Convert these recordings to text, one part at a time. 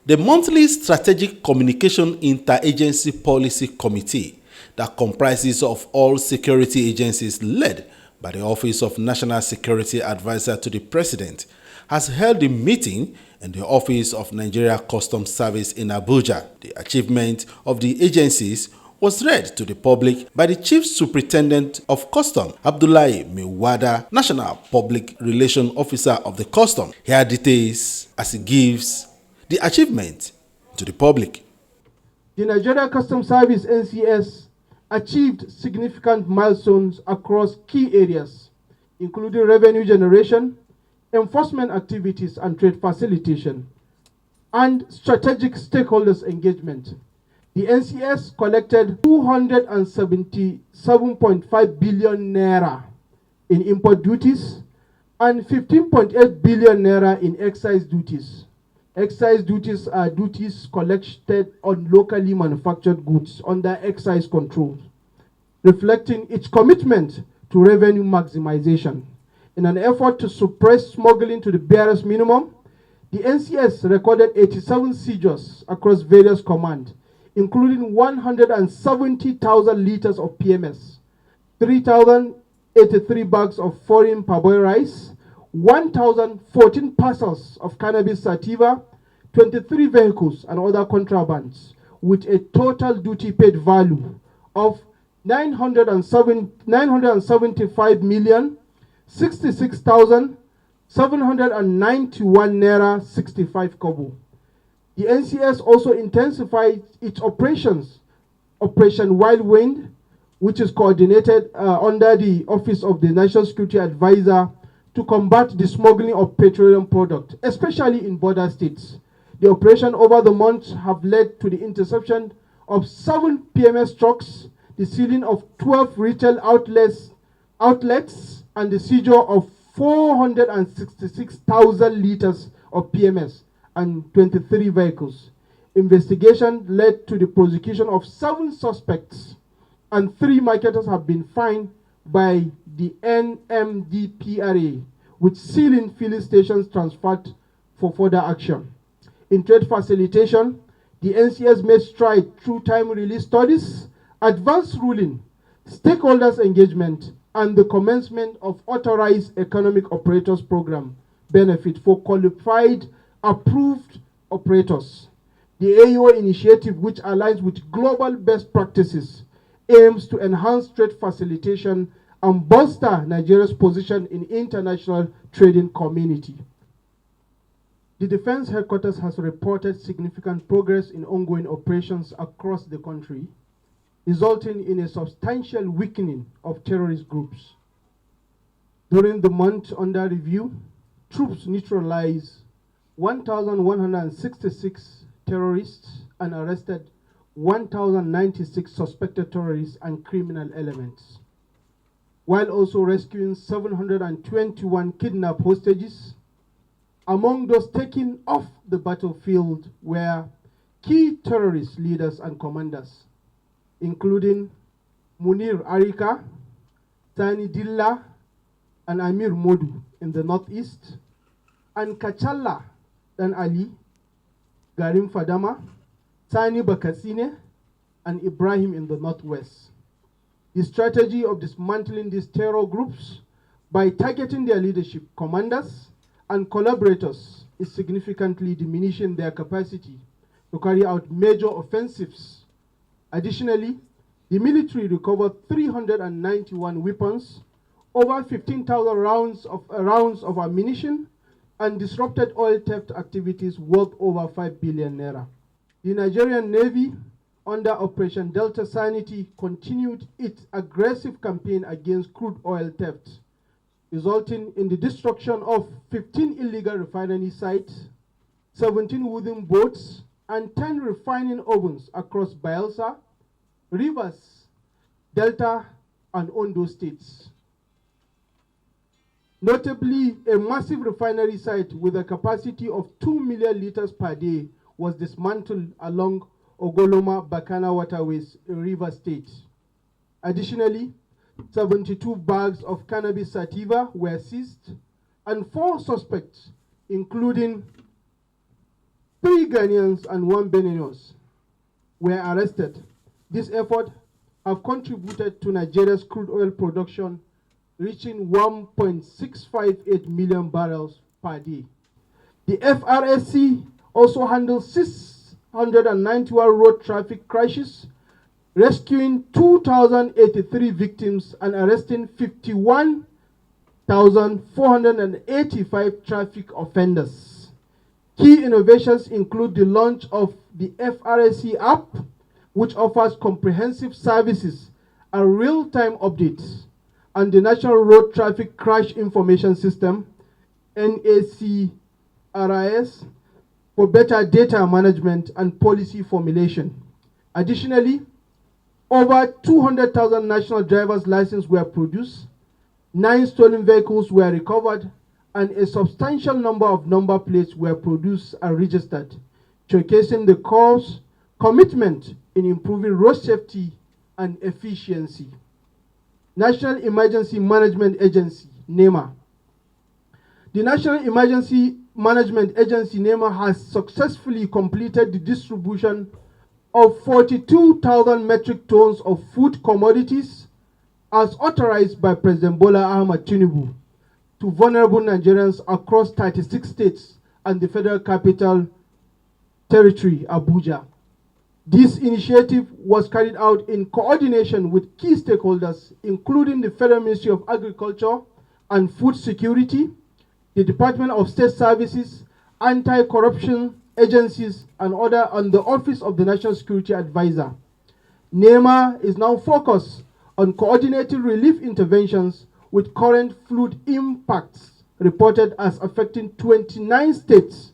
The monthly Strategic Communication Interagency Policy Committee that comprises of all security agencies led by the Office of National Security Advisor to the President has held a meeting in the Office of Nigeria Customs Service in Abuja. The achievement of the agencies was read to the public by the Chief Superintendent of Customs, Abdullahi Mewada, National Public Relations Officer of the Customs. Here are details as he gives the achievement to the public. The Nigerian Customs Service (NCS) achieved significant milestones across key areas, including revenue generation, enforcement activities and trade facilitation, and strategic stakeholders engagement. The NCS collected 277.5 billion naira in import duties and 15.8 billion naira in excise duties. Excise duties are duties collected on locally manufactured goods under excise control, reflecting its commitment to revenue maximization. In an effort to suppress smuggling to the barest minimum, the NCS recorded 87 seizures across various commands, including 170,000 liters of PMS, 3,083 bags of foreign parboiled rice, 1,014 parcels of cannabis sativa, 23 vehicles and other contrabands, with a total duty paid value of 975,066,791 naira 65 kobo. The NCS also intensified its operations, Operation Wild Wind, which is coordinated under the Office of the National Security Advisor to combat the smuggling of petroleum products, especially in border states. The operation over the months have led to the interception of 7 PMS trucks, the sealing of 12 retail outlets, and the seizure of 466,000 liters of PMS and 23 vehicles. Investigation led to the prosecution of 7 suspects, and 3 marketers have been fined by the NMDPRA, with sealing filling stations transferred for further action. In trade facilitation, the NCS made stride through time release studies, advanced ruling, stakeholders engagement, and the commencement of Authorized Economic Operators Program benefit for qualified approved operators. The AEO initiative, which aligns with global best practices, aims to enhance trade facilitation and bolster Nigeria's position in international trading community. The Defense Headquarters has reported significant progress in ongoing operations across the country, resulting in a substantial weakening of terrorist groups. During the month under review, troops neutralized 1,166 terrorists and arrested 1,096 suspected terrorists and criminal elements, while also rescuing 721 kidnapped hostages. Among those taken off the battlefield were key terrorist leaders and commanders, including Munir Arika, Tani Dilla, and Amir Modu in the northeast, and Kachala Dan Ali, Garim Fadama, Tani Bakasine, and Ibrahim in the northwest. The strategy of dismantling these terror groups by targeting their leadership, commanders, and collaborators is significantly diminishing their capacity to carry out major offensives. Additionally, the military recovered 391 weapons, over 15,000 rounds of ammunition, and disrupted oil theft activities worth over 5 billion naira. The Nigerian Navy, under Operation Delta Sanity, continued its aggressive campaign against crude oil theft, resulting in the destruction of 15 illegal refinery sites, 17 wooden boats, and 10 refining ovens across Bayelsa, Rivers, Delta, and Ondo states. Notably, a massive refinery site with a capacity of 2 million liters per day was dismantled along Ogoloma-Bakana waterways in Rivers State. Additionally, 72 bags of cannabis sativa were seized, and 4 suspects, including 3 Ghanaians and 1 Beninese were arrested. This effort have contributed to Nigeria's crude oil production reaching 1.658 million barrels per day. The FRSC also handled 691 road traffic crashes, rescuing 2,083 victims and arresting 51,485 traffic offenders. Key innovations include the launch of the FRSC app, which offers comprehensive services and real-time updates, and the National Road Traffic Crash Information System, NACRIS, for better data management and policy formulation. Additionally, over 200,000 national driver's licenses were produced, 9 stolen vehicles were recovered, and a substantial number of number plates were produced and registered, showcasing the Corps' commitment in improving road safety and efficiency. National Emergency Management Agency, NEMA. The National Emergency Management Agency, NEMA, has successfully completed the distribution of 42,000 metric tons of food commodities as authorized by President Bola Ahmed Tinubu to vulnerable Nigerians across 36 states and the Federal Capital Territory, Abuja. This initiative was carried out in coordination with key stakeholders, including the Federal Ministry of Agriculture and Food Security, the Department of State Services, anti-corruption agencies, and the Office of the National Security Advisor. NEMA is now focused on coordinating relief interventions with current flood impacts reported as affecting 29 states,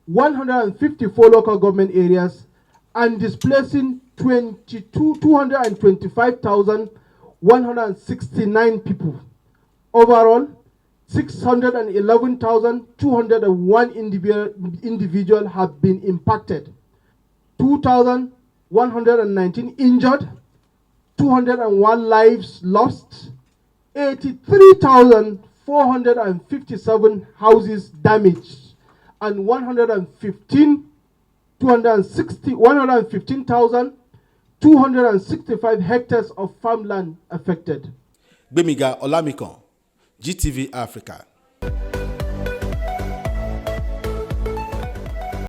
154 local government areas, and displacing 225,169 people. Overall, 611,201 individuals have been impacted, 2,119 injured, 201 lives lost, 83,457 houses damaged, and 115,265 hectares of farmland affected. Gbemiga Olamikon, GTV Africa.